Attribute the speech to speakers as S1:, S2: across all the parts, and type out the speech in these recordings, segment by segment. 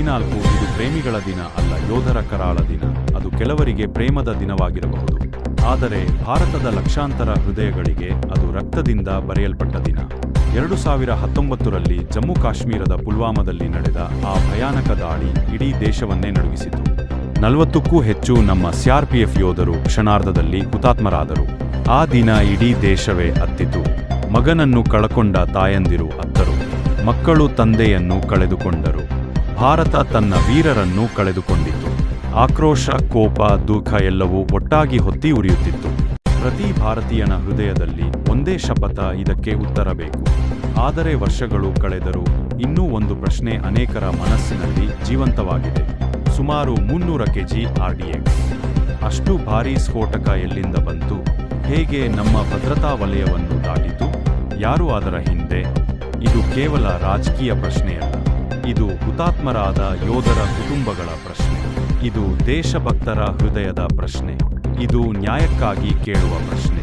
S1: 14 ಇದು ಪ್ರೇಮಿಗಳ ದಿನ ಅಲ್ಲ, ಯೋಧರ ಕರಾಳ ದಿನ. ಅದು ಕೆಲವರಿಗೆ ಪ್ರೇಮದ ದಿನವಾಗಿರಬಹುದು, ಆದರೆ ಭಾರತದ ಲಕ್ಷಾಂತರ ಹೃದಯಗಳಿಗೆ ಅದು ರಕ್ತದಿಂದ ಬರೆಯಲ್ಪಟ್ಟ ದಿನ. 2019ರಲ್ಲಿ ಜಮ್ಮು ಕಾಶ್ಮೀರದ ಪುಲ್ವಾಮಾದಲ್ಲಿ ನಡೆದ ಆ ಭಯಾನಕ ದಾಳಿ ಇಡೀ ದೇಶವನ್ನೇ ನಡುಗಿಸಿತು. 40ಕ್ಕೂ ಹೆಚ್ಚು ನಮ್ಮ ಸಿಆರ್ಪಿಎಫ್ ಯೋಧರು ಕ್ಷಣಾರ್ಧದಲ್ಲಿ ಹುತಾತ್ಮರಾದರು. ಆ ದಿನ ಇಡೀ ದೇಶವೇ ಅತ್ತಿತು. ಮಗನನ್ನು ಕಳಕೊಂಡ ತಾಯಂದಿರು ಅತ್ತರು, ಮಕ್ಕಳು ತಂದೆಯನ್ನು ಕಳೆದುಕೊಂಡರು. ಭಾರತ ತನ್ನ ವೀರರನ್ನು ಕಳೆದುಕೊಂಡಿತು. ಆಕ್ರೋಶ, ಕೋಪ, ದುಃಖ ಎಲ್ಲವೂ ಒಟ್ಟಾಗಿ ಹೊತ್ತಿ ಉರಿಯುತ್ತಿತ್ತು. ಪ್ರತಿ ಭಾರತೀಯನ ಹೃದಯದಲ್ಲಿ ಒಂದೇ ಶಪಥ, ಇದಕ್ಕೆ ಉತ್ತರ ಬೇಕು. ಆದರೆ ವರ್ಷಗಳು ಕಳೆದರೂ ಇನ್ನೂ ಒಂದು ಪ್ರಶ್ನೆ ಅನೇಕರ ಮನಸ್ಸಿನಲ್ಲಿ ಜೀವಂತವಾಗಿದೆ. ಸುಮಾರು 300 ಕೆಜಿ RDX. ಅಷ್ಟು ಭಾರೀ ಸ್ಫೋಟಕ ಎಲ್ಲಿಂದ ಬಂತು? ಹೇಗೆ ನಮ್ಮ ಭದ್ರತಾ ವಲಯವನ್ನು ದಾಟಿತು? ಯಾರು ಅದರ ಹಿಂದೆ? ಇದು ಕೇವಲ ರಾಜಕೀಯ ಪ್ರಶ್ನೆಯಲ್ಲ, ಇದು ಹುತಾತ್ಮರಾದ ಯೋಧರ ಕುಟುಂಬಗಳ ಪ್ರಶ್ನೆ. ಇದು ದೇಶಭಕ್ತರ ಹೃದಯದ ಪ್ರಶ್ನೆ. ಇದು ನ್ಯಾಯಕ್ಕಾಗಿ ಕೇಳುವ ಪ್ರಶ್ನೆ.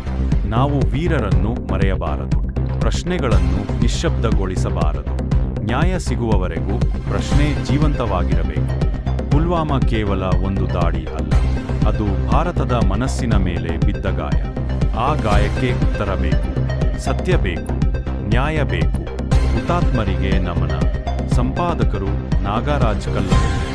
S1: ನಾವು ವೀರರನ್ನು ಮರೆಯಬಾರದು, ಪ್ರಶ್ನೆಗಳನ್ನು ನಿಶ್ಶಬ್ದಗೊಳಿಸಬಾರದು. ನ್ಯಾಯ ಸಿಗುವವರೆಗೂ ಪ್ರಶ್ನೆ ಜೀವಂತವಾಗಿರಬೇಕು. ಪುಲ್ವಾಮಾ ಕೇವಲ ಒಂದು ದಾಳಿ ಅಲ್ಲ, ಅದು ಭಾರತದ ಮನಸ್ಸಿನ ಮೇಲೆ ಬಿದ್ದ ಗಾಯ. ಆ ಗಾಯಕ್ಕೆ ಉತ್ತರ ಬೇಕು, ಸತ್ಯ ಬೇಕು, ನ್ಯಾಯ ಬೇಕು. ಹುತಾತ್ಮರಿಗೆ ನಮನ. ಸಂಪಾದಕರು ನಾಗರಾಜ್ ಕಲ್ಲಹಳ್ಳಿ.